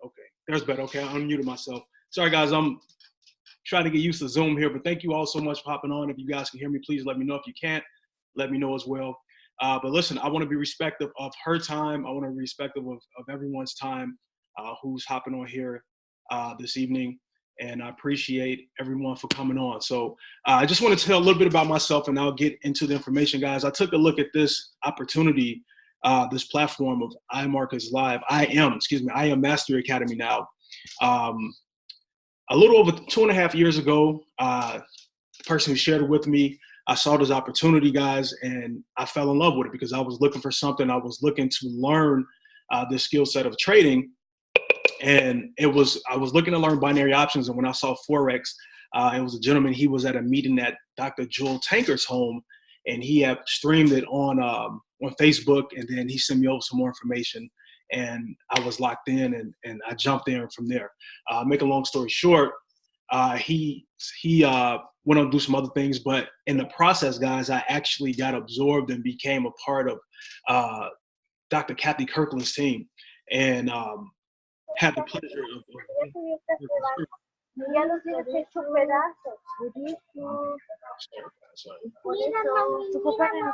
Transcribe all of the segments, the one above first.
Okay, there's better. Okay, I unmuted myself. Sorry, guys. I'm trying to get used to Zoom here, but thank you all so much for hopping on. If you guys can hear me, please let me know. If you can't, let me know as well. But listen, I want to be respectful of her time. I want to be respectful of everyone's time who's hopping on here this evening. And I appreciate everyone for coming on. So I just want to tell a little bit about myself, and I'll get into the information, guys. I took a look at this opportunity, this platform of IMarketslIve. I am Mastery Academy now. A little over 2.5 years ago, the person who shared it with me, I saw this opportunity, guys, and I fell in love with it because I was looking for something. I was looking to learn this skill set of trading. And I was looking to learn binary options. And when I saw Forex, it was a gentleman, he was at a meeting at Dr. Joel Tanker's home, and he had streamed it on Facebook, and then he sent me over some more information, and I was locked in, and I jumped in from there. Make a long story short, he went on to do some other things, but in the process, guys, I actually got absorbed and became a part of Dr. Kathy Kirkland's team, and had the pleasure of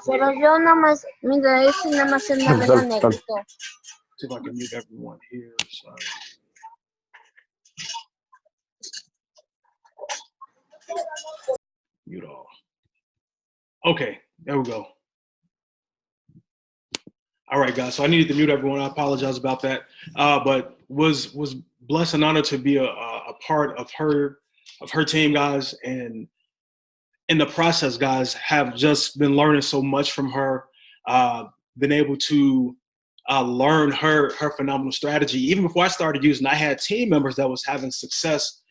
Pero yo nada más, mira, ese nada más es navega negrito. See if I can mute everyone here. Sorry. Mute all. Okay, there we go. All right, guys. So I needed to mute everyone. I apologize about that. But was blessed and honored to be a part of her team, guys. And in the process, guys, have just been learning so much from her. Been able to learn her phenomenal strategy. Even before I started using, I had team members that was having success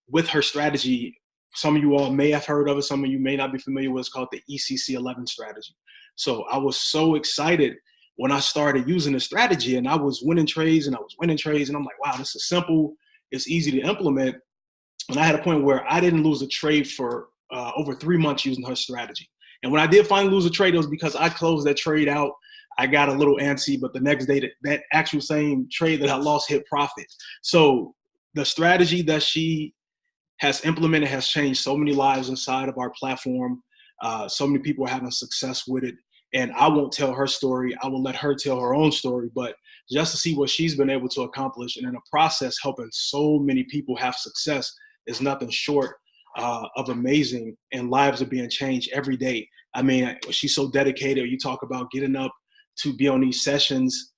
with her strategy. Some of you all may have heard of it. Some of you may not be familiar with it. It's called the ECC11 strategy. So I was so excited when I started using the strategy, and I was winning trades, and I'm like, wow, this is simple. It's easy to implement. And I had a point where I didn't lose a trade for over 3 months using her strategy. And when I did finally lose a trade, it was because I closed that trade out. I got a little antsy, but the next day that actual same trade that I lost hit profit. So the strategy that she has implemented has changed so many lives inside of our platform. So many people are having success with it. And I won't tell her story. I will let her tell her own story. But just to see what she's been able to accomplish, and in the process helping so many people have success, is nothing short of amazing. And lives are being changed every day. I mean, she's so dedicated. You talk about getting up to be on these sessions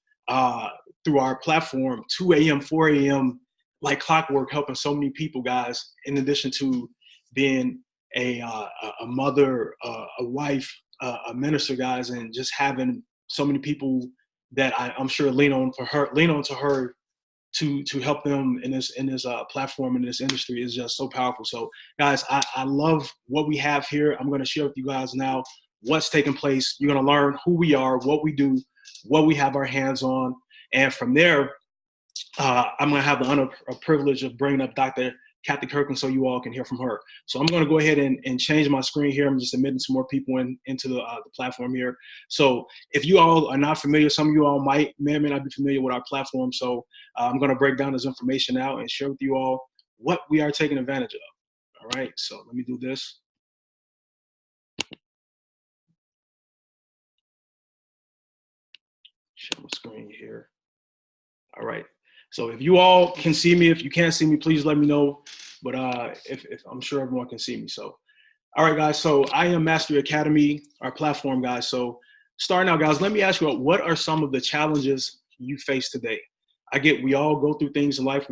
through our platform, 2 a.m., 4 a.m., like clockwork, helping so many people, guys, in addition to being a mother, a wife, a minister, guys, and just having so many people that I'm sure lean on to her to help them in this platform, in this industry, is just so powerful. So guys, I love what we have here. I'm going to share with you guys now what's taking place. You're going to learn who we are, what we do, what we have our hands on, and from there, I'm going to have the honor or privilege of bringing up Dr. Kathy Kirkland so you all can hear from her. So I'm going to go ahead and change my screen here. I'm just admitting some more people into the platform here. So if you all are not familiar, some of you all may or may not be familiar with our platform. So I'm going to break down this information now and share with you all what we are taking advantage of. All right, so let me do this. Share my screen here. All right. So if you all can see me, if you can't see me, please let me know. But if I'm sure everyone can see me. So, all right, guys. So I am Mastery Academy, our platform, guys. So starting out, guys, let me ask you, what are some of the challenges you face today? We all go through things in life.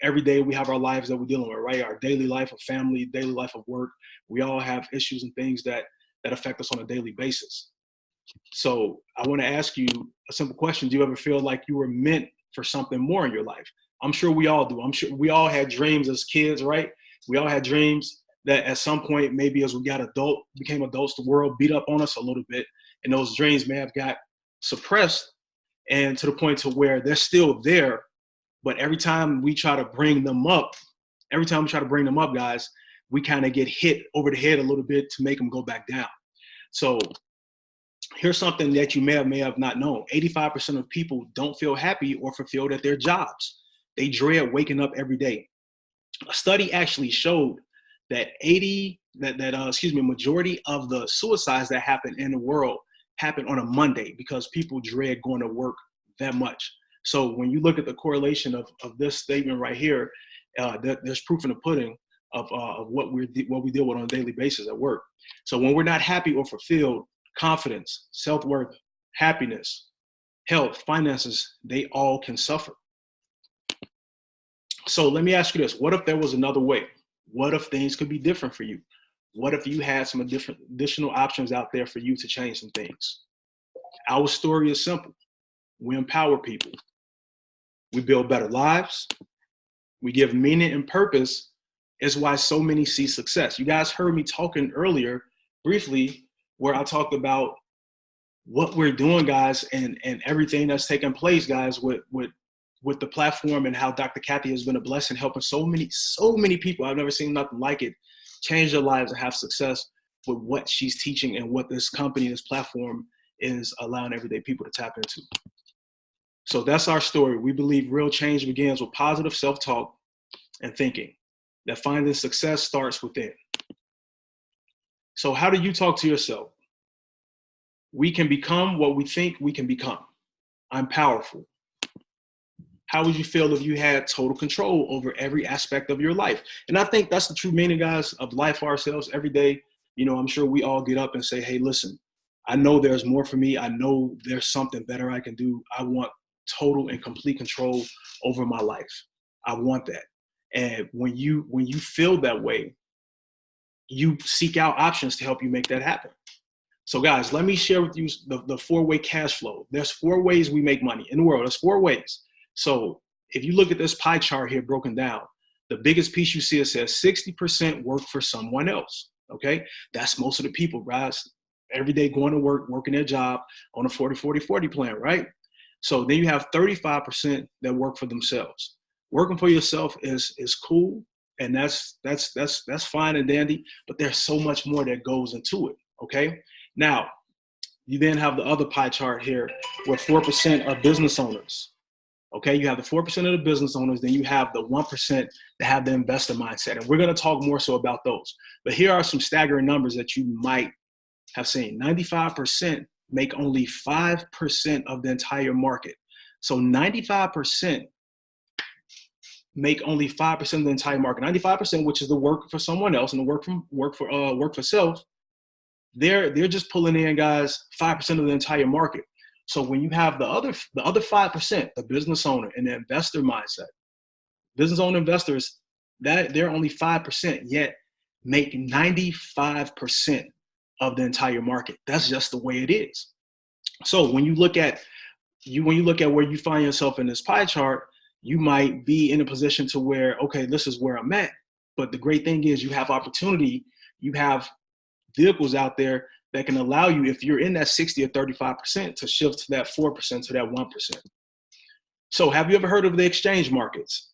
Every day we have our lives that we're dealing with, right? Our daily life of family, daily life of work. We all have issues and things that affect us on a daily basis. So I want to ask you a simple question. Do you ever feel like you were meant for something more in your life? I'm sure we all do. I'm sure we all had dreams as kids, right? We all had dreams that at some point, maybe as we became adults, the world beat up on us a little bit, and those dreams may have got suppressed, and to the point to where they're still there, but every time we try to bring them up, guys, we kind of get hit over the head a little bit to make them go back down. So Here's something that you may have not known. 85% of people don't feel happy or fulfilled at their jobs. They dread waking up every day. A study actually showed that majority of the suicides that happen in the world happen on a Monday because people dread going to work that much. So when you look at the correlation of this statement right here, there's proof in the pudding of what we deal with on a daily basis at work. So when we're not happy or fulfilled, confidence, self-worth, happiness, health, finances, they all can suffer. So let me ask you this. What if there was another way? What if things could be different for you? What if you had some additional options out there for you to change some things? Our story is simple. We empower people. We build better lives. We give meaning and purpose. Is why so many see success. You guys heard me talking earlier briefly where I talked about what we're doing, guys, and everything that's taking place, guys, with the platform and how Dr. Kathy has been a blessing, helping so many people. I've never seen nothing like it. Change their lives and have success with what she's teaching and what this company, this platform is allowing everyday people to tap into. So that's our story. We believe real change begins with positive self-talk and thinking, that finding success starts within. So how do you talk to yourself? We can become what we think we can become. I'm powerful. How would you feel if you had total control over every aspect of your life? And I think that's the true meaning, guys, of life for ourselves every day. You know, I'm sure we all get up and say, hey, listen, I know there's more for me. I know there's something better I can do. I want total and complete control over my life. I want that. And when you feel that way, you seek out options to help you make that happen. So guys, let me share with you the four-way cash flow. There's 4 ways we make money in the world. There's 4 ways. So if you look at this pie chart here broken down, the biggest piece you see, it says 60% work for someone else. Okay, that's most of the people, guys. Every day going to work, working their job on a 40-40-40 plan, right? So then you have 35% that work for themselves. Working for yourself is cool, and that's fine and dandy, but there's so much more that goes into it. Okay, now you then have the other pie chart here where 4% are business owners. Okay, you have the 4% of the business owners, then you have the 1% that have the investor mindset. And we're going to talk more so about those. But here are some staggering numbers that you might have seen. 95% make only 5% of the entire market. So 95% make only 5% of the entire market. 95%, which is the work for someone else and the work for self, they're just pulling in, guys, 5% of the entire market. So when you have the other 5%, the business owner and the investor mindset, business owner investors, that they're only 5%, yet make 95% of the entire market. That's just the way it is. So when you look at where you find yourself in this pie chart, you might be in a position to where, okay, this is where I'm at. But the great thing is you have opportunity, you have vehicles out there that can allow you, if you're in that 60 or 35%, to shift to that 4%, to that 1%. So have you ever heard of the exchange markets?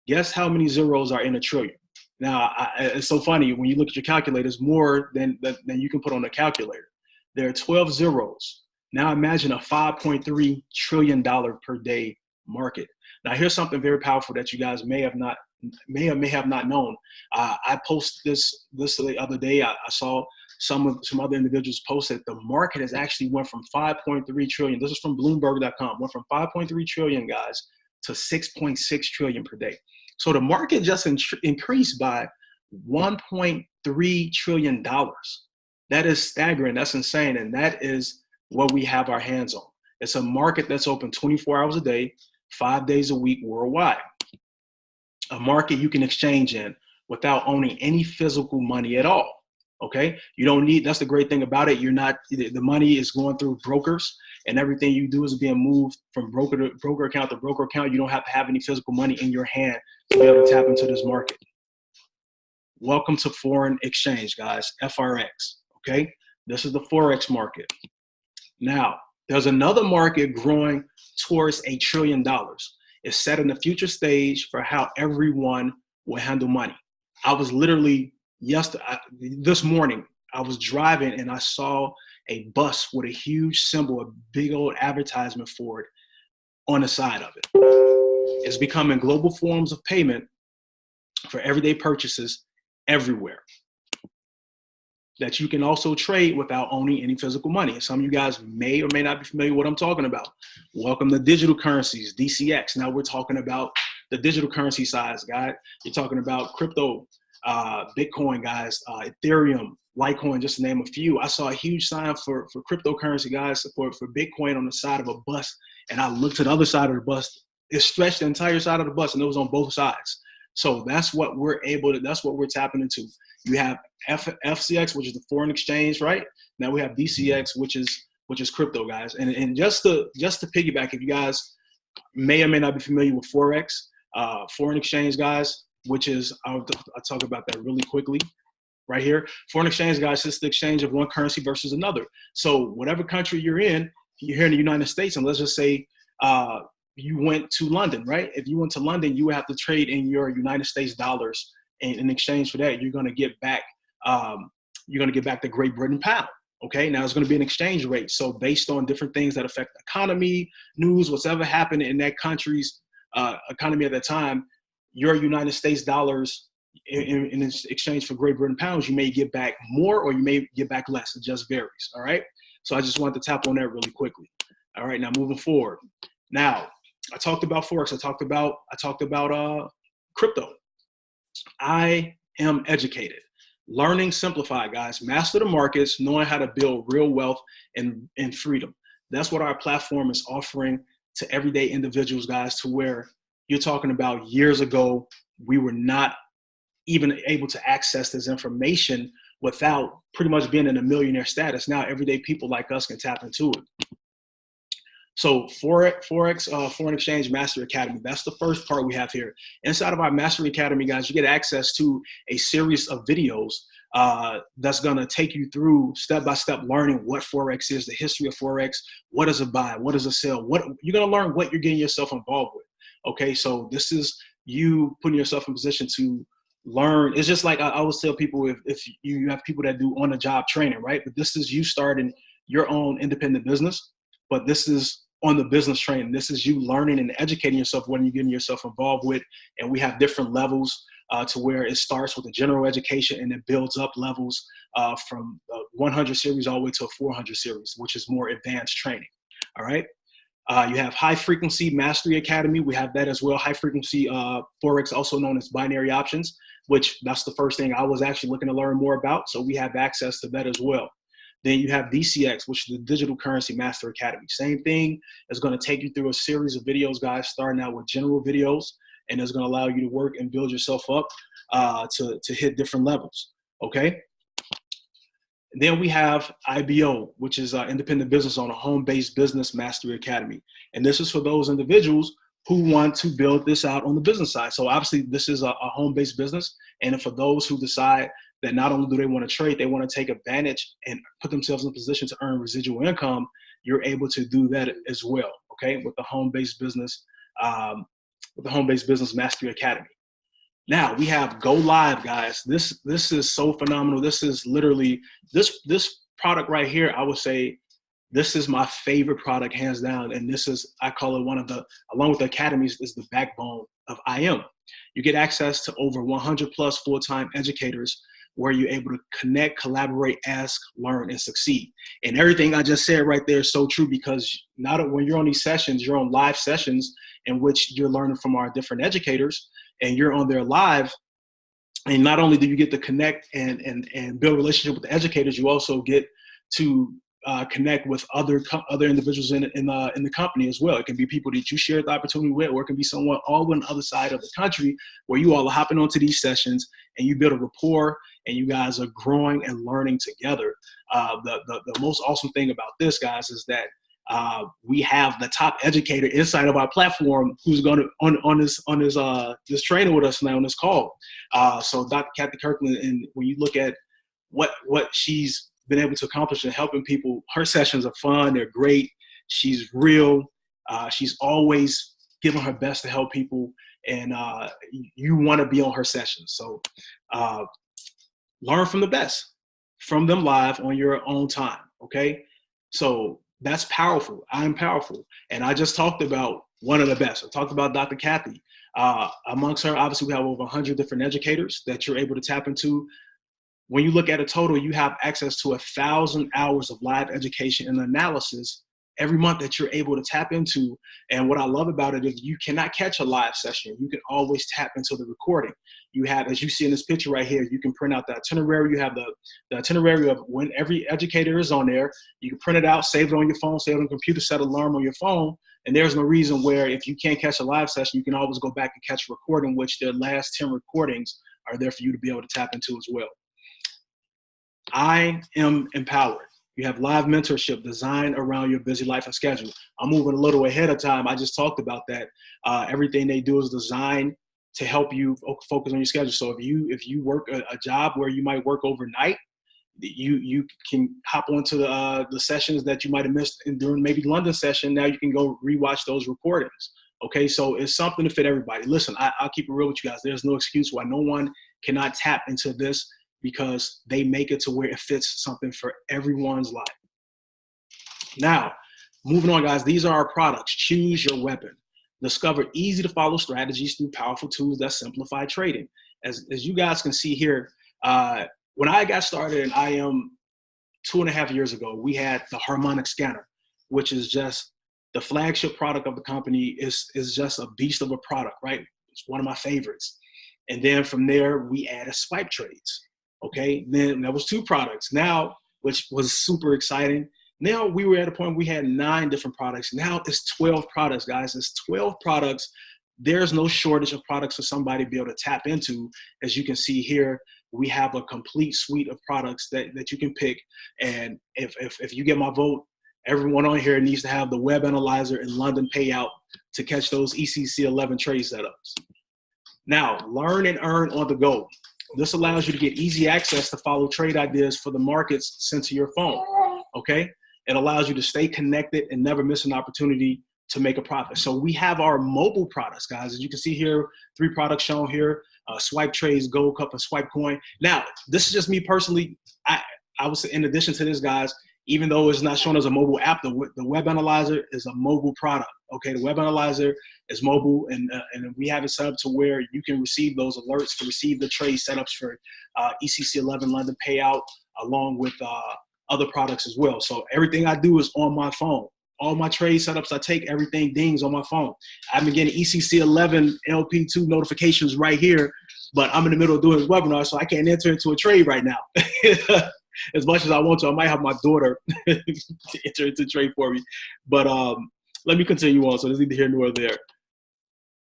Guess how many zeros are in a trillion? Now, it's so funny, when you look at your calculators, more than you can put on a calculator. There are 12 zeros. Now imagine a $5.3 trillion per day market. Now here's something very powerful that you guys may have not known. I posted this the other day. I saw some other individuals post that the market has actually went from 5.3 trillion. This is from Bloomberg.com. Went from 5.3 trillion, guys, to 6.6 trillion per day. So the market just increased by $1.3 trillion. That is staggering. That's insane. And that is what we have our hands on. It's a market that's open 24 hours a day, 5 days a week worldwide. A market you can exchange in without owning any physical money at all. Okay, you don't need, that's the great thing about it. You're not, the money is going through brokers, and everything you do is being moved from broker account to broker account. You don't have to have any physical money in your hand to be able to tap into this market. Welcome to foreign exchange, guys, FRX. Okay, this is the Forex market. Now, there's another market growing towards $1 trillion. It's setting the future stage for how everyone will handle money. I was literally this morning, I was driving and I saw a bus with a huge symbol, a big old advertisement for it on the side of it. It's becoming global forms of payment for everyday purchases everywhere, that you can also trade without owning any physical money. Some of you guys may or may not be familiar with what I'm talking about. Welcome to digital currencies, DCX. Now we're talking about the digital currency size, guys. You're talking about crypto, Bitcoin, guys, Ethereum, Litecoin, just to name a few. I saw a huge sign for cryptocurrency, guys, for Bitcoin on the side of a bus. And I looked to the other side of the bus. It stretched the entire side of the bus, and it was on both sides. So that's what that's what we're tapping into. You have FCX, which is the foreign exchange, right? Now we have DCX, which is crypto, guys. And just to piggyback, if you guys may or may not be familiar with Forex, foreign exchange, guys, which is, I'll talk about that really quickly right here. Foreign exchange, guys, is the exchange of one currency versus another. So whatever country you're here in the United States, and let's just say you went to London, right? If you went to London, you would have to trade in your United States dollars, and in exchange for that, you're going to get back the Great Britain pound. Okay, now it's going to be an exchange rate. So based on different things that affect the economy, news, whatever happened in that country's economy at that time, your United States dollars in exchange for Great Britain pounds, you may get back more or you may get back less. It just varies. All right. So I just wanted to tap on that really quickly. All right. Now moving forward. Now I talked about Forex. I talked about crypto. I am educated. Learning simplified, guys. Master the markets, knowing how to build real wealth and freedom. That's what our platform is offering to everyday individuals, guys, to where you're talking about years ago, we were not even able to access this information without pretty much being in a millionaire status. Now, everyday people like us can tap into it. So Forex, Foreign Exchange Mastery Academy, that's the first part we have here. Inside of our Mastery Academy, guys, you get access to a series of videos that's going to take you through step-by-step learning what Forex is, the history of Forex, what is a buy, what is a sell, you're going to learn what you're getting yourself involved with. Okay, so this is you putting yourself in position to learn. It's just like I always tell people, if you have people that do on-the-job training, right? But this is you starting your own independent business, but this is on the business training. This is you learning and educating yourself what you're getting yourself involved with. And we have different levels to where it starts with a general education and it builds up levels from 100 series all the way to a 400 series, which is more advanced training. All right. You have High Frequency Mastery Academy. We have that as well. High Frequency Forex, also known as binary options, which that's the first thing I was actually looking to learn more about. So we have access to that as well. Then you have DCX, which is the Digital Currency Master Academy. Same thing. It's going to take you through a series of videos, guys, starting out with general videos, and it's going to allow you to work and build yourself up to hit different levels. Okay. Then we have IBO, which is Independent Business Owner, Home-Based Business Mastery Academy. And this is for those individuals who want to build this out on the business side. So obviously this is a home-based business. And for those who decide that not only do they want to trade, they want to take advantage and put themselves in a position to earn residual income, you're able to do that as well, okay, with the home-based business, Mastery Academy. Now we have Go Live, guys. This is so phenomenal. This is literally this product right here. I would say this is my favorite product, hands down. And this is, I call it one of the, along with the academies, is the backbone of IM. You get access to over 100 plus full-time educators where you're able to connect, collaborate, ask, learn, and succeed. And everything I just said right there is so true, because when you're on these sessions, you're on live sessions in which you're learning from our different educators, and you're on there live. And not only do you get to connect and build a relationship with the educators, you also get to connect with other individuals in the company as well. It can be people that you share the opportunity with, or it can be someone all on the other side of the country where you all are hopping onto these sessions and you build a rapport and you guys are growing and learning together. The most awesome thing about this, guys, is that we have the top educator inside of our platform who's going to on this training with us now on this call. So Dr. Kathy Kirkland, and when you look at what she's been able to accomplish in helping people, her sessions are fun, they're great. She's real. She's always giving her best to help people, and you want to be on her sessions. So learn from the best. from them live on your own time, okay? So that's powerful. I'm powerful. And I just talked about one of the best. I talked about Dr. Kathy. Amongst her, obviously, we have over 100 different educators that you're able to tap into. When you look at a total, you have access to 1,000 hours of live education and analysis every month that you're able to tap into. And what I love about it is you cannot catch a live session. You can always tap into the recording. You have, as you see in this picture right here, you can print out the itinerary. You have the itinerary of when every educator is on there. You can print it out, save it on your phone, save it on your computer, set an alarm on your phone. And there's no reason where if you can't catch a live session, you can always go back and catch a recording, which the last 10 recordings are there for you to be able to tap into as well. I am empowered. You have live mentorship designed around your busy life and schedule. I'm moving a little ahead of time. I just talked about that. Everything they do is designed to help you focus on your schedule. So if you work a job where you might work overnight, you can hop onto the sessions that you might have missed during maybe London session. Now you can go rewatch those recordings. Okay, so it's something to fit everybody. Listen, I'll keep it real with you guys. There's no excuse why no one cannot tap into this, because they make it to where it fits something for everyone's life. Now, moving on, guys, these are our products. Choose your weapon. Discover easy to follow strategies through powerful tools that simplify trading. As you guys can see here, when I got started in IM 2.5 years ago, we had the Harmonic scanner, which is just the flagship product of the company. Is just a beast of a product, right? It's one of my favorites. And then from there, we added swipe trades. Okay, then that was 2 products. Now, which was super exciting. Now we were at a point we had 9 different products. Now it's 12 products, guys. It's 12 products. There's no shortage of products for somebody to be able to tap into. As you can see here, we have a complete suite of products that you can pick. And if you get my vote, everyone on here needs to have the web analyzer and London payout to catch those ECC 11 trade setups. Now, learn and earn on the go. This allows you to get easy access to follow trade ideas for the markets sent to your phone, okay? It allows you to stay connected and never miss an opportunity to make a profit. So we have our mobile products, guys. As you can see here, 3 products shown here, Swipe Trades, Gold Cup, and Swipe Coin. Now, this is just me personally. I would say in addition to this, guys, even though it's not shown as a mobile app, the web analyzer is a mobile product. Okay, the web analyzer is mobile, and we have it set up to where you can receive those alerts to receive the trade setups for ECC 11 London payout, along with other products as well. So everything I do is on my phone. All my trade setups I take, everything dings on my phone. I've been getting ECC 11 LP2 notifications right here, but I'm in the middle of doing this webinar, so I can't enter into a trade right now. As much as I want to, I might have my daughter enter into trade for me. But let me continue on. So there's neither here nor there.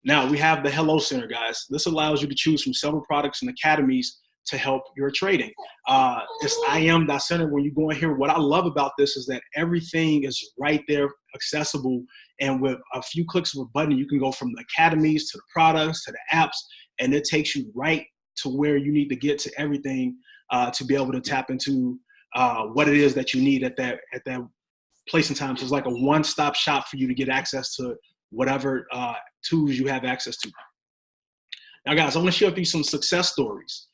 Now we have the Hello Center, guys. This allows you to choose from several products and academies to help your trading. It's IM.center. When you go in here, what I love about this is that everything is right there, accessible. And with a few clicks of a button, you can go from the academies to the products to the apps, and it takes you right to where you need to get to everything to be able to tap into what it is that you need at that place and time. So it's like a one-stop shop for you to get access to whatever tools you have access to. Now, guys, I want to share with you some success stories.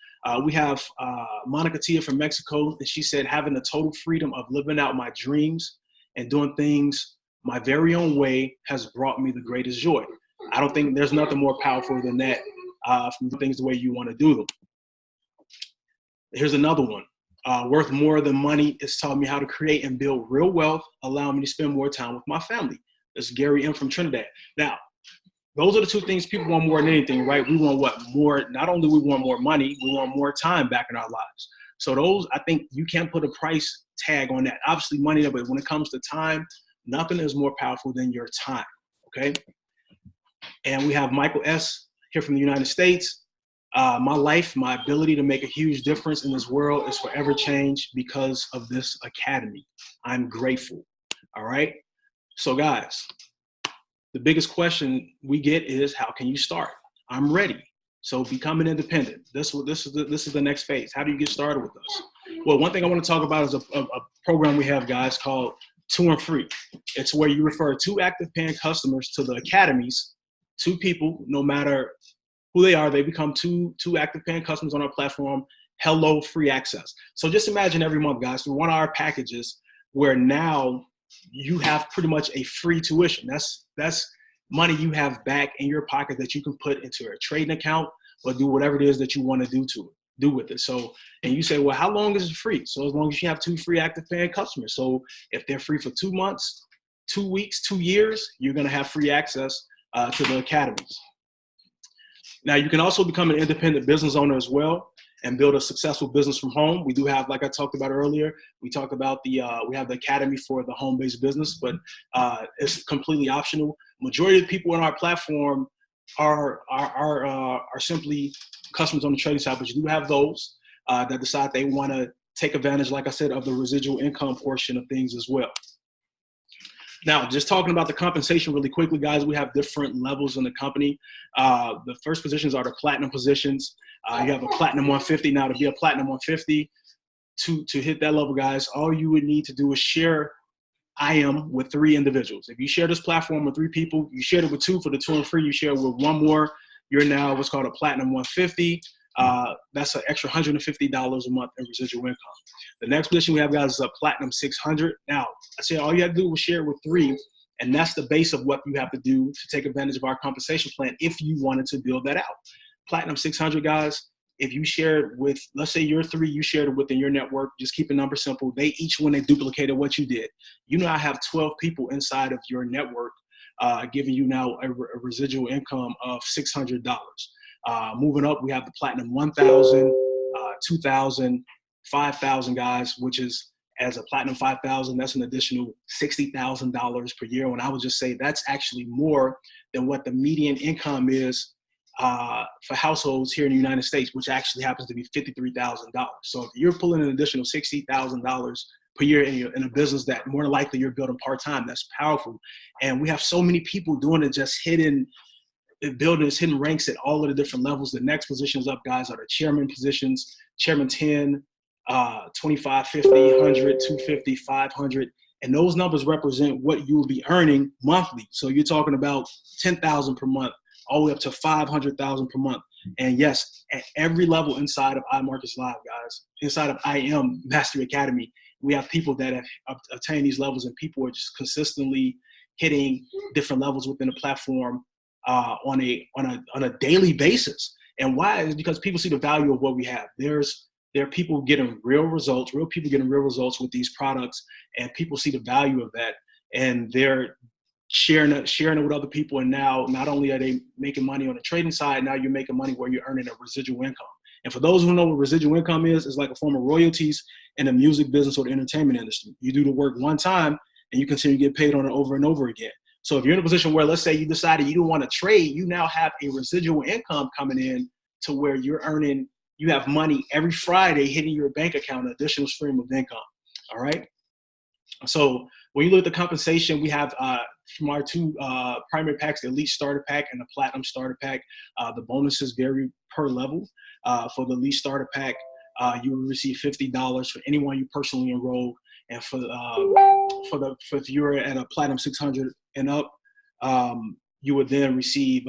We have Monica Tia from Mexico, and she said, having the total freedom of living out my dreams and doing things my very own way has brought me the greatest joy. I don't think there's nothing more powerful than that, from things the way you want to do them. Here's another one. Worth more than money is telling me how to create and build real wealth, allowing me to spend more time with my family. This is Gary M. from Trinidad. Now, those are the 2 things people want more than anything, right? We want what? More, not only we want more money, we want more time back in our lives. So those, I think you can't put a price tag on that. Obviously money, but when it comes to time, nothing is more powerful than your time, okay? And we have Michael S. here from the United States. My life, my ability to make a huge difference in this world is forever changed because of this academy. I'm grateful, all right? So guys, the biggest question we get is, how can you start? I'm ready. So becoming independent. This is the next phase. How do you get started with us? Well, one thing I want to talk about is a program we have, guys, called 2 and Free. It's where you refer 2 active paying customers to the academies. 2 people, no matter who they are, they become two active paying customers on our platform, hello, free access. So just imagine every month, guys, through 1 hour packages where now you have pretty much a free tuition. That's money you have back in your pocket that you can put into a trading account or do whatever it is that you want to do with it. So, and you say, well, how long is it free? So as long as you have 2 free active paying customers. So if they're free for 2 months, 2 weeks, 2 years, you're going to have free access to the academies. Now, you can also become an independent business owner as well and build a successful business from home. We do have, like I talked about earlier, we talked about we have the academy for the home-based business, but it's completely optional. Majority of the people on our platform are simply customers on the trading side, but you do have those that decide they want to take advantage, like I said, of the residual income portion of things as well. Now, just talking about the compensation really quickly, guys, we have different levels in the company. The first positions are the platinum positions. You have a platinum 150. Now, to be a platinum 150, to hit that level, guys, all you would need to do is share IM with 3 individuals. If you share this platform with 3 people, you shared it with 2 for the 2 and free, you share it with 1 more, you're now what's called a platinum 150. That's an extra $150 a month in residual income. The next position we have, guys, is a platinum 600. Now, I said all you have to do is share it with 3, and that's the base of what you have to do to take advantage of our compensation plan if you wanted to build that out. Platinum 600, guys, if you share it with, let's say you're 3, you shared it within your network, just keep the number simple. They each, when they duplicated what you did, you now have 12 people inside of your network giving you now a residual income of $600. Moving up, we have the platinum 1,000, 2,000, 5,000, guys, which is, as a platinum 5,000, that's an additional $60,000 per year. And I would just say that's actually more than what the median income is for households here in the United States, which actually happens to be $53,000. So if you're pulling an additional $60,000 per year in a business that more than likely you're building part-time, that's powerful. And we have so many people doing it, just building this hidden ranks at all of the different levels. The next positions up, guys, are the chairman positions, chairman 10, 25, 50, 100, 250, 500. And those numbers represent what you will be earning monthly. So you're talking about 10,000 per month, all the way up to 500,000 per month. And yes, at every level inside of IMarketslIve, guys, inside of IM Mastery Academy, we have people that have attained these levels, and people are just consistently hitting different levels within the platform on a daily basis. And why is because people see the value of what we have. There are people getting real people getting real results with these products, and people see the value of that, and they're sharing it with other people. And now not only are they making money on the trading side, now you're making money where you're earning a residual income. And for those who know what residual income is, it's like a form of royalties in the music business or the entertainment industry. You do the work one time and you continue to get paid on it over and over again. So if you're in a position where, let's say you decided you don't want to trade, you now have a residual income coming in to where you have money every Friday hitting your bank account, an additional stream of income. All right. So when you look at the compensation, we have from our 2 primary packs, the Elite Starter Pack and the Platinum Starter Pack. The bonuses vary per level. For the Elite Starter Pack, you will receive $50 for anyone you personally enroll, and if you're at a Platinum 600 and up, you would then receive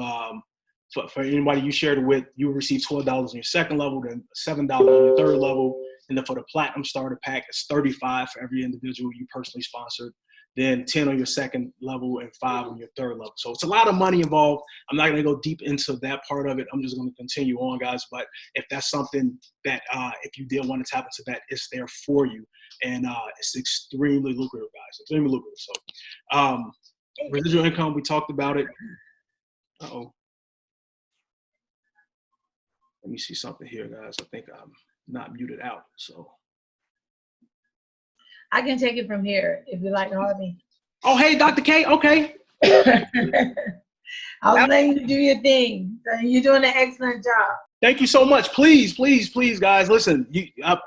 for anybody you shared it with, you will receive $12 on your second level, then $7 on your third level. And then for the Platinum Starter Pack, it's $35 for every individual you personally sponsored, then 10 on your second level and 5 on your third level. So it's a lot of money involved. I'm not going to go deep into that part of it. I'm just going to continue on, guys. But if that's something that if you did want to tap into that, it's there for you. And it's extremely lucrative, guys, extremely lucrative. So residual income, we talked about it. Uh-oh. Let me see something here, guys. I think I'm not muted out, so. I can take it from here if you like, Harvey. Oh, hey, Dr. K, okay. I was letting you do your thing. So you're doing an excellent job. Thank you so much. Please, please, please, guys, listen.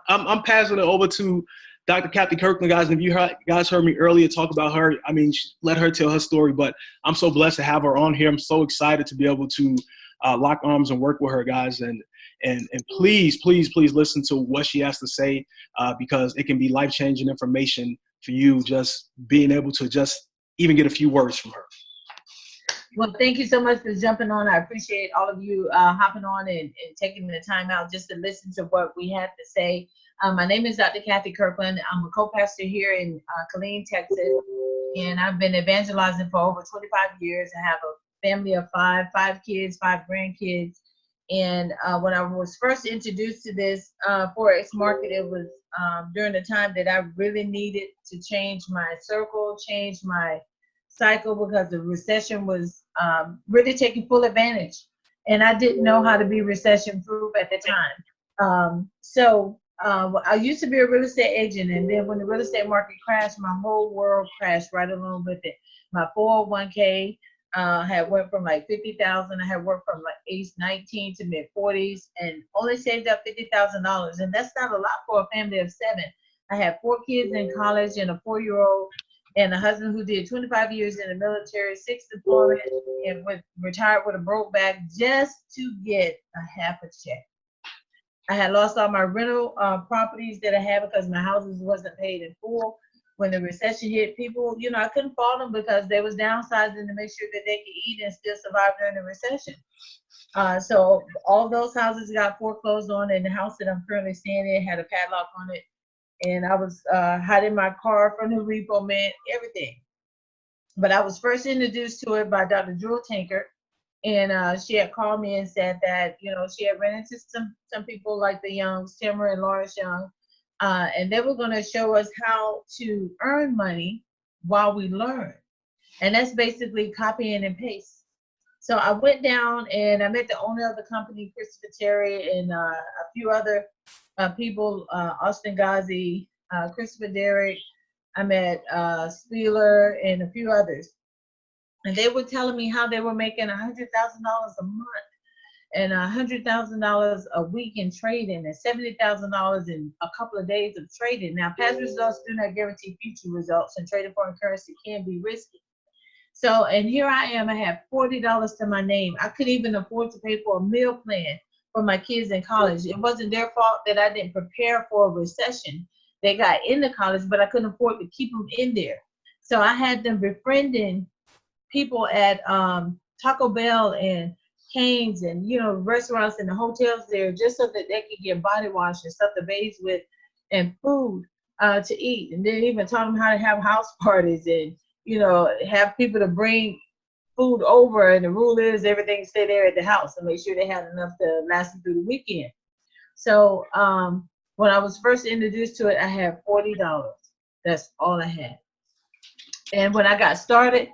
I'm passing it over to Dr. Kathy Kirkland, guys. And if you guys heard me earlier talk about her, I mean, let her tell her story. But I'm so blessed to have her on here. I'm so excited to be able to lock arms and work with her, guys. And please, please, please listen to what she has to say because it can be life-changing information for you, just being able to just even get a few words from her. Well, thank you so much for jumping on. I appreciate all of you hopping on and taking the time out just to listen to what we had to say. My name is Dr. Kathy Kirkland. I'm a co-pastor here in Killeen, Texas, and I've been evangelizing for over 25 years. I have a family of five kids, 5 grandkids. And when I was first introduced to this Forex market, it was during the time that I really needed to change my circle, change my cycle, because the recession was really taking full advantage. And I didn't know how to be recession proof at the time. I used to be a real estate agent, and then when the real estate market crashed, my whole world crashed right along with it. My 401k had went from like 50,000. I had worked from like age 19 to mid 40s, and only saved up $50,000, and that's not a lot for a family of 7. I had 4 kids in college and a 4-year-old, and a husband who did 25 years in the military, 6 deployments, and retired with a broke back just to get a half a check. I had lost all my rental properties that I had because my houses wasn't paid in full. When the recession hit, people, I couldn't fault them because they was downsizing to make sure that they could eat and still survive during the recession. So all those houses got foreclosed on, and the house that I'm currently staying in had a padlock on it. And I was hiding my car from the repo man, everything. But I was first introduced to it by Dr. Jewel Tinker. And she had called me and said that, she had ran into some people like the Youngs, Timmer and Lawrence Young, and they were going to show us how to earn money while we learn. And that's basically copying and paste. So I went down and I met the owner of the company, Christopher Terry, and a few other people, Austin Ghazi, Christopher Derrick. I met Spieler and a few others. And they were telling me how they were making $100,000 a month and $100,000 a week in trading and $70,000 in a couple of days of trading. Now, past results do not guarantee future results, and trading foreign currency can be risky. So, and here I am, I have $40 to my name. I couldn't even afford to pay for a meal plan for my kids in college. It wasn't their fault that I didn't prepare for a recession. They got into college, but I couldn't afford to keep them in there. So I had them befriending people at Taco Bell and Cane's and, restaurants and the hotels there, just so that they could get body wash and stuff to bathe with and food to eat. And then even taught them how to have house parties and, have people to bring food over. And the rule is everything stay there at the house and make sure they had enough to last them through the weekend. So when I was first introduced to it, I had $40. That's all I had. And when I got started,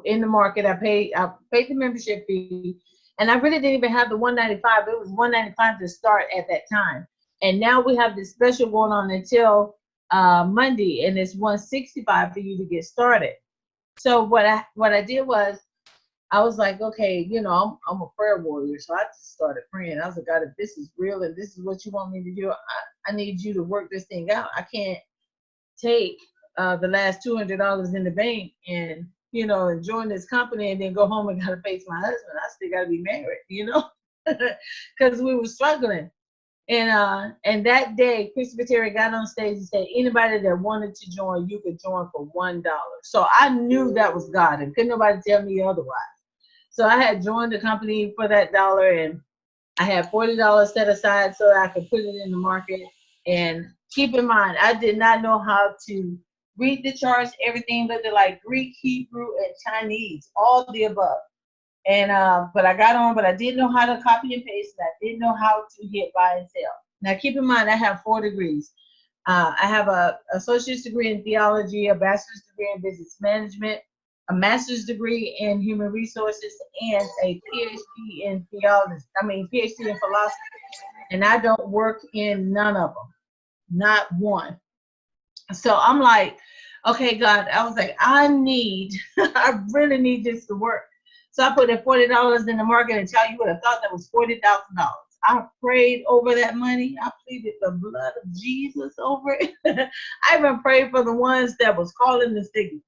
in the market. I paid the membership fee, and I really didn't even have the $195. It was $195 to start at that time. And now we have this special going on until Monday, and it's $165 for you to get started. So what I did was, I was like, okay, I'm a prayer warrior, so I just started praying. I was like, God, if this is real and this is what you want me to do, I need you to work this thing out. I can't take the last $200 in the bank and and join this company and then go home and gotta face my husband. I still gotta be married, because we were struggling. And that day, Christopher Terry got on stage and said, anybody that wanted to join, you could join for $1. So I knew that was God, and couldn't nobody tell me otherwise. So I had joined the company for that dollar, and I had $40 set aside so I could put it in the market. And keep in mind, I did not know how to read the charts. Everything looked like Greek, Hebrew, and Chinese, all the above. And but I got on, but I didn't know how to copy and paste, and I didn't know how to hit buy and sell. Now keep in mind, I have 4 degrees. I have a associate's degree in theology, a bachelor's degree in business management, a master's degree in human resources, and a PhD in PhD in philosophy. And I don't work in none of them, not one. So I'm like, okay, God, I was like, I really need this to work. So I put that $40 in the market, and tell you what, I thought that was $40,000. I prayed over that money. I pleaded the blood of Jesus over it. I even prayed for the ones that was calling the signal.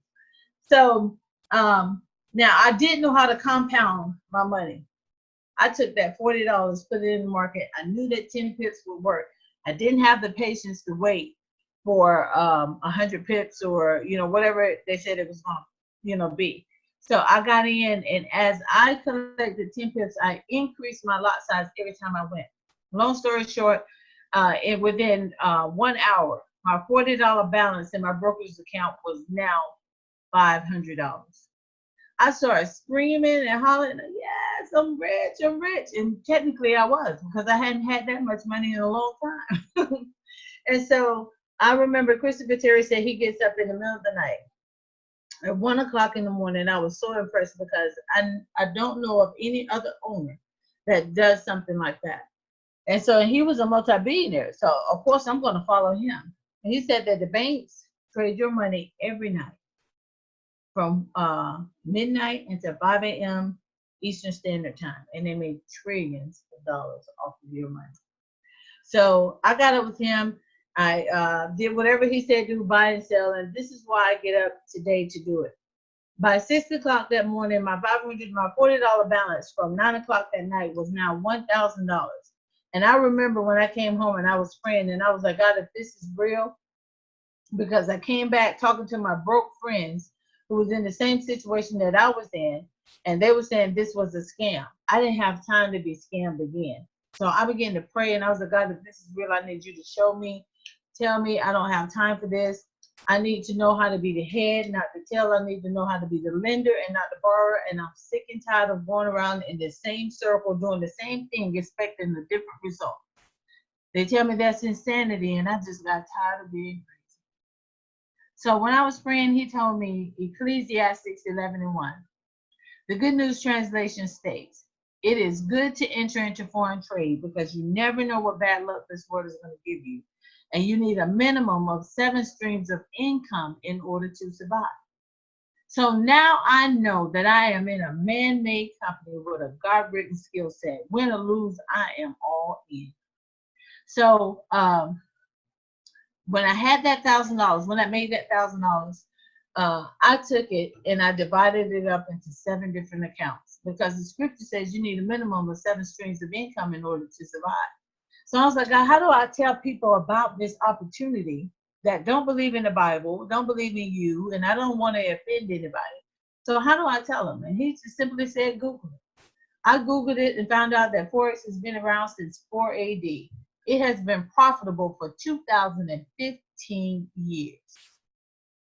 So now I didn't know how to compound my money. I took that $40, put it in the market. I knew that 10 pips would work. I didn't have the patience to wait. for 100 pips, or whatever they said it was going to be. So I got in, and as I collected 10 pips, I increased my lot size every time I went. Long story short, within 1 hour, my $40 balance in my broker's account was now $500. I started screaming and hollering, yes, I'm rich, I'm rich. And technically I was, because I hadn't had that much money in a long time. And so I remember Christopher Terry said he gets up in the middle of the night at 1 o'clock in the morning. I was so impressed, because I don't know of any other owner that does something like that. And so he was a multi-billionaire. So of course I'm going to follow him. And he said that the banks trade your money every night from midnight until 5 a.m. Eastern Standard Time. And they made trillions of dollars off of your money. So I got up with him. I did whatever he said do, buy and sell. And this is why I get up today to do it. By 6 o'clock that morning, my $40 balance from 9 o'clock that night was now $1,000. And I remember when I came home and I was praying, and I was like, God, if this is real, because I came back talking to my broke friends who was in the same situation that I was in, and they were saying this was a scam. I didn't have time to be scammed again. So I began to pray, and I was like, God, if this is real, I need you to show me, tell me. I don't have time for this. I need to know how to be the head, not the tail. I need to know how to be the lender and not the borrower. And I'm sick and tired of going around in the same circle, doing the same thing, expecting a different result. They tell me that's insanity, and I just got tired of being crazy. So when I was praying, he told me Ecclesiastes 11:1. The Good News Translation states, it is good to enter into foreign trade, because you never know what bad luck this world is going to give you. And you need a minimum of 7 streams of income in order to survive. So now I know that I am in a man-made company with a God-written skill set. Win or lose, I am all in. So when I had that $1,000, when I made that $1,000, I took it and I divided it up into 7 different accounts, because the scripture says you need a minimum of 7 streams of income in order to survive. So I was like, God, how do I tell people about this opportunity that don't believe in the Bible, don't believe in you, and I don't want to offend anybody? So how do I tell them? And he just simply said, Google it. I Googled it and found out that Forex has been around since 4 AD. It has been profitable for 2015 years.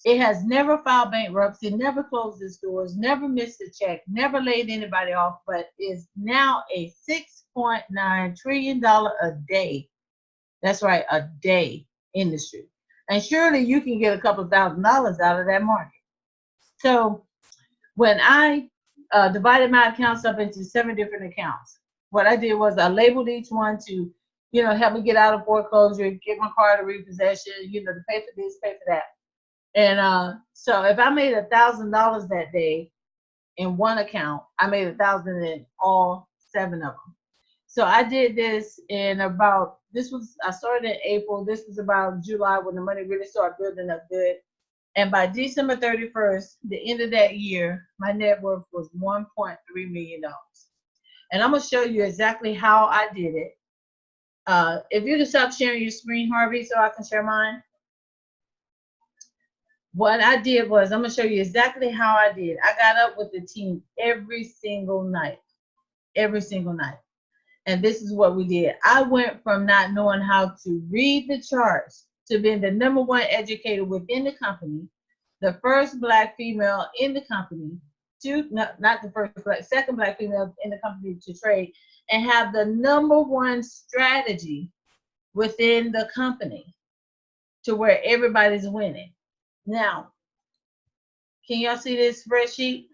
It has never filed bankruptcy, never closed its doors, never missed a check, never laid anybody off, but is now a $6.9 trillion a day. That's right, a day industry. And surely you can get a couple $1,000s out of that market. So when I divided my accounts up into 7 different accounts, what I did was I labeled each one to, help me get out of foreclosure, get my car to repossession, to pay for this, pay for that. And so if I made $1,000 that day in one account, I made $1,000 in all 7 of them. So I did this in I started in April. This was about July when the money really started building up good. And by December 31st, the end of that year, my net worth was $1.3 million. And I'm going to show you exactly how I did it. If you can stop sharing your screen, Harvey, so I can share mine. What I did was, I'm going to show you exactly how I did. I got up with the team every single night. And this is what we did. I went from not knowing how to read the charts to being the #1 educator within the company, the first Black female in the company, second Black female in the company to trade, and have the #1 strategy within the company to where everybody's winning. Now, can y'all see this spreadsheet?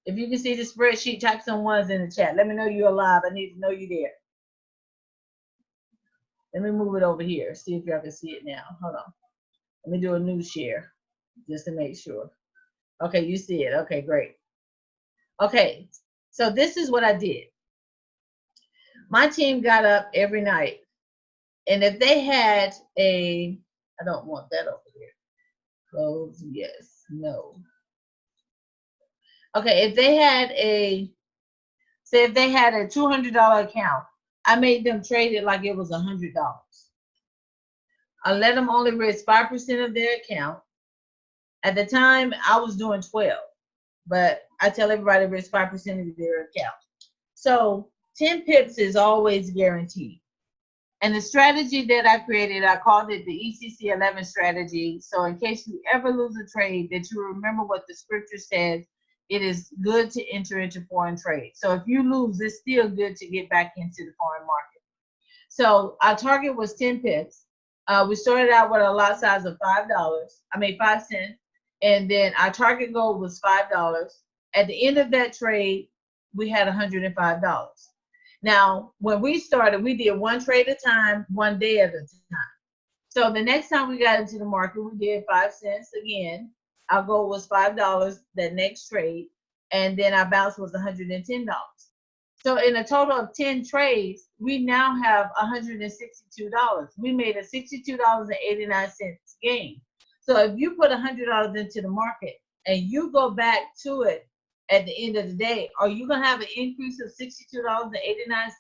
If you can see the spreadsheet, type some ones in the chat. Let me know you're alive. I need to know you're there. Let me move it over here. See if y'all can see it now. Hold on. Let me do a new share just to make sure. Okay, you see it. Okay, great. Okay, so this is what I did. My team got up every night, and if they had I don't want that over here. Close, yes, no. Okay, if they had a $200 account, I made them trade it like it was $100. I let them only risk 5% of their account. At the time, I was doing 12, but I tell everybody risk 5% of their account. So 10 pips is always guaranteed. And the strategy that I created, I called it the ECC 11 strategy. So in case you ever lose a trade, that you remember what the scripture says, it is good to enter into foreign trade. So if you lose, it's still good to get back into the foreign market. So our target was 10 pips. We started out with a lot size of $5 cents. And then our target goal was $5. At the end of that trade, we had $105. Now, when we started, we did one trade at a time, one day at a time. So the next time we got into the market, we did 5 cents again. Our goal was $5 that next trade, and then our balance was $110. So in a total of 10 trades, we now have $162. We made a $62.89 gain. So if you put $100 into the market and you go back to it at the end of the day, are you going to have an increase of $62.89?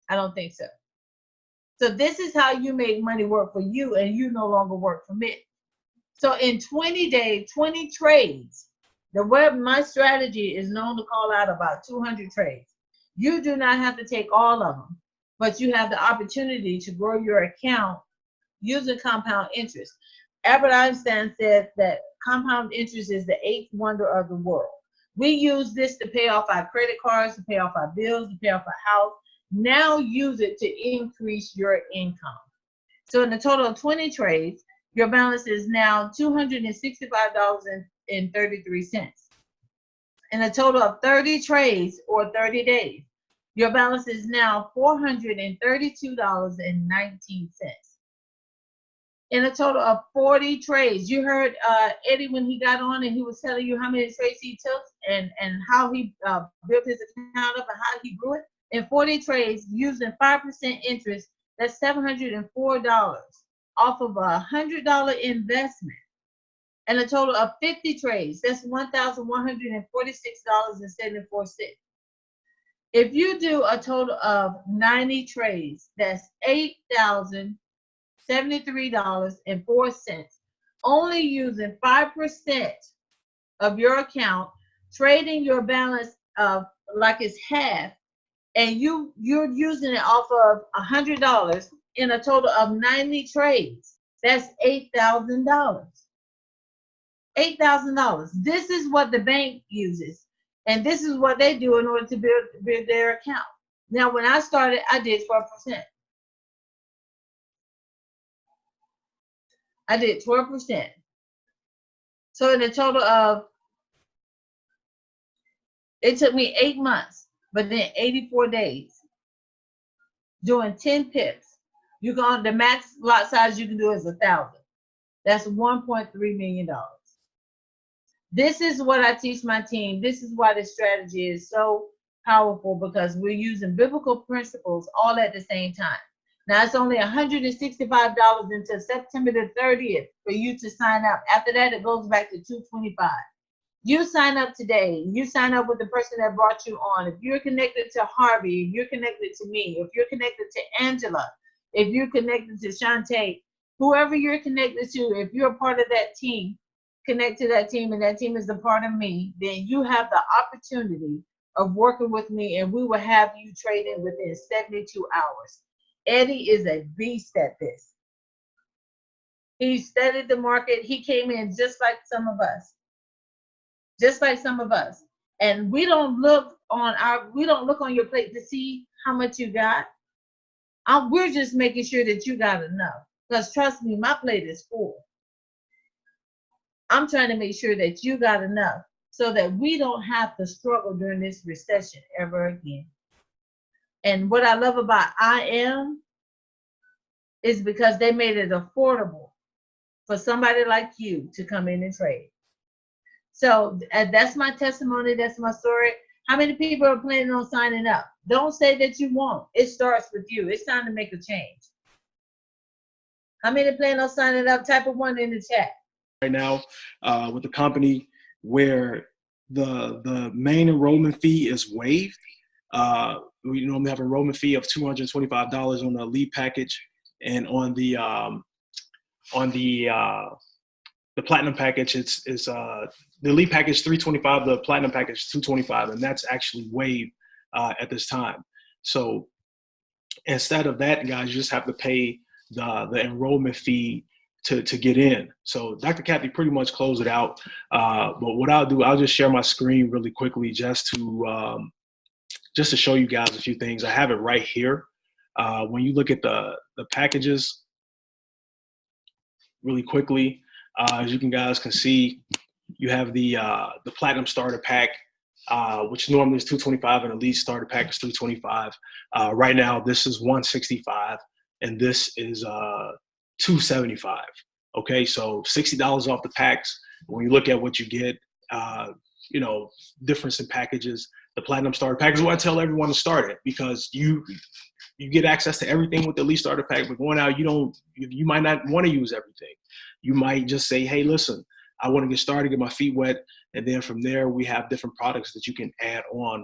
I don't think so. So this is how you make money work for you and you no longer work for me. So in 20 days, 20 trades, my strategy is known to call out about 200 trades. You do not have to take all of them, but you have the opportunity to grow your account using compound interest. Albert Einstein said that compound interest is the 8th wonder of the world. We use this to pay off our credit cards, to pay off our bills, to pay off our house. Now use it to increase your income. So in a total of 20 trades, your balance is now $265.33. In a total of 30 trades or 30 days, your balance is now $432.19. In a total of 40 trades. You heard Eddie when he got on and he was telling you how many trades he took and how he built his account up and how he grew it. In 40 trades, using 5% interest, that's $704 off of a $100 investment. And a total of 50 trades, that's $1,146.74. If you do a total of 90 trades, that's $8,073.04, only using 5% of your account, trading your balance of like it's half, and you're using it off of $100 in a total of 90 trades. That's $8,000. $8,000. This is what the bank uses, and this is what they do in order to build their account. Now, when I started, I did 12%. I did 12%. So in a total of, it took me 8 months, but then 84 days, doing 10 pips. The max lot size you can do is 1,000. That's $1.3 million. This is what I teach my team. This is why this strategy is so powerful, because we're using biblical principles all at the same time. Now, it's only $165 until September the 30th for you to sign up. After that, it goes back to $225. You sign up today. You sign up with the person that brought you on. If you're connected to Harvey, if you're connected to me, if you're connected to Angela, if you're connected to Shantae, whoever you're connected to, if you're a part of that team, connect to that team, and that team is a part of me, then you have the opportunity of working with me, and we will have you trading within 72 hours. Eddie is a beast at this. He studied the market. He came in just like some of us. Just like some of us. And we don't look on your plate to see how much you got. We're just making sure that you got enough. Because trust me, my plate is full. I'm trying to make sure that you got enough so that we don't have to struggle during this recession ever again. And what I love about IM is because they made it affordable for somebody like you to come in and trade. So that's my testimony. That's my story. How many people are planning on signing up? Don't say that you won't. It starts with you. It's time to make a change. How many plan on signing up? Type of 1 in the chat. Right now with the company where the main enrollment fee is waived. We normally have an enrollment fee of $225 on the lead package, and on the the platinum package, it's the elite package $325, the platinum package $225, and that's actually waived at this time. So instead of that, guys, you just have to pay the enrollment fee to get in. So Dr. Kathy pretty much closed it out. But what I'll do, I'll just share my screen really quickly just to show you guys a few things. I have it right here. When you look at the packages really quickly, as you guys can see, you have the platinum starter pack, which normally is $225, and elite starter pack is $325. Right now, this is $165, and this is $275. Okay, so $60 off the packs. When you look at what you get, you know, difference in packages. The platinum starter pack is what I tell everyone to start it, because you get access to everything with the elite starter pack. But going out, you might not want to use everything. You might just say, hey, listen, I want to get started, get my feet wet, and then from there we have different products that you can add on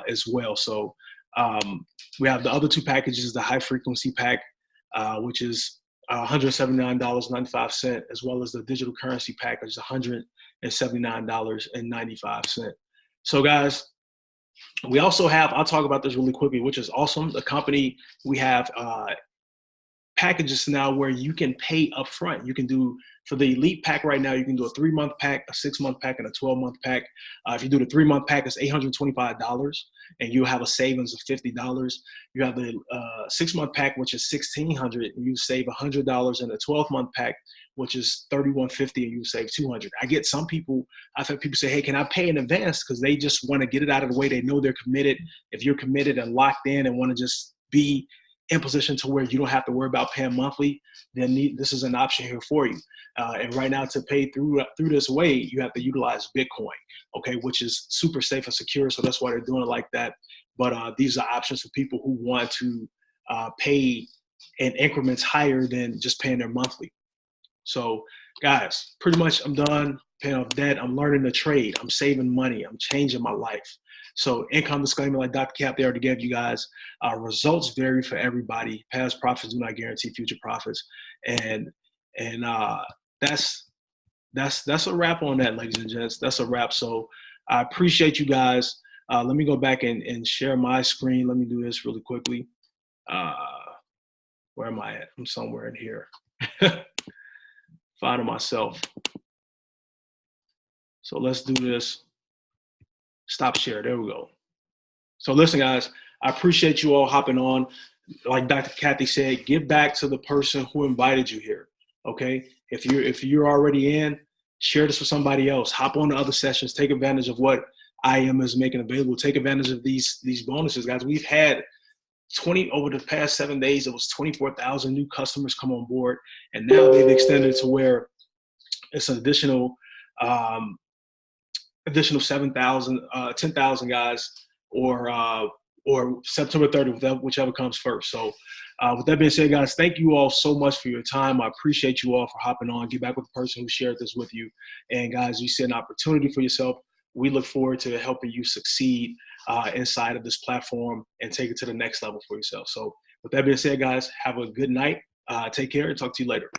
as well. So we have the other two packages, the high frequency pack, which is $179.95, as well as the digital currency pack, which is $179.95. So guys, we also have, I'll talk about this really quickly, which is awesome. The company, we have packages now where you can pay up front. You can do, for the elite pack right now, you can do a 3-month pack, a 6-month pack, and a 12-month pack. If you do the 3-month pack, it's $825, and you have a savings of $50. You have the 6-month pack, which is $1,600, and you save $100, and the 12-month pack, which is $3,150, and you save $200. I've had people say, hey, can I pay in advance? Because they just want to get it out of the way. They know they're committed. If you're committed and locked in and want to just be in position to where you don't have to worry about paying monthly, then this is an option here for you. And right now, to pay through this way, you have to utilize Bitcoin, okay, which is super safe and secure. So that's why they're doing it like that. But these are options for people who want to pay in increments higher than just paying their monthly. So guys, pretty much I'm done paying off debt. I'm learning to trade. I'm saving money. I'm changing my life. So income disclaimer, like Dr. Cap, they already gave you guys. Results vary for everybody. Past profits do not guarantee future profits. And that's a wrap on that, ladies and gents. That's a wrap. So I appreciate you guys. Let me go back and share my screen. Let me do this really quickly. Where am I at? I'm somewhere in here. Finding myself. So let's do this. Stop share. There we go. So listen, guys, I appreciate you all hopping on. Like Dr. Kathy said, give back to the person who invited you here. Okay. If you're already in, share this with somebody else. Hop on to other sessions. Take advantage of what IM is making available. Take advantage of these bonuses, guys. We've had over the past 7 days, it was 24,000 new customers come on board, and now they've extended to where it's an additional 7,000, 10,000 guys, or September 30th, whichever comes first. So with that being said, guys, thank you all so much for your time. I appreciate you all for hopping on. Get back with the person who shared this with you. And guys, you see an opportunity for yourself. We look forward to helping you succeed inside of this platform and take it to the next level for yourself. So with that being said, guys, have a good night. Take care and talk to you later.